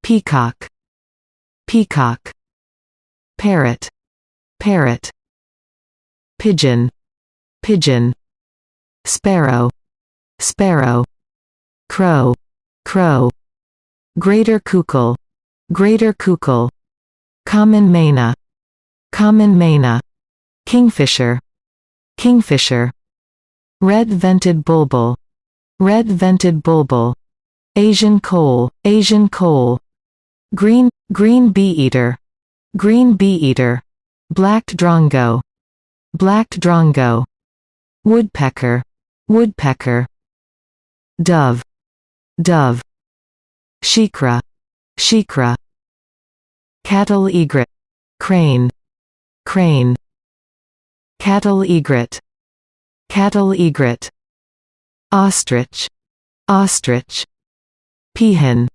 peacock, peacock. Parrot, parrot. Pigeon, pigeon. Sparrow, sparrow. Crow, crow. Greater kukul, greater kukul. Common maina, common maina. Kingfisher, kingfisher. Red-vented bulbul, red-vented bulbul. Asian cole, Asian cole. Green, green bee-eater, green bee-eater. Blacked drongo, blacked drongo. Woodpecker, woodpecker. Dove, dove. Shikra, shikra. Cattle egret, crane, crane. Cattle egret, cattle egret. Ostrich, ostrich. Peahen,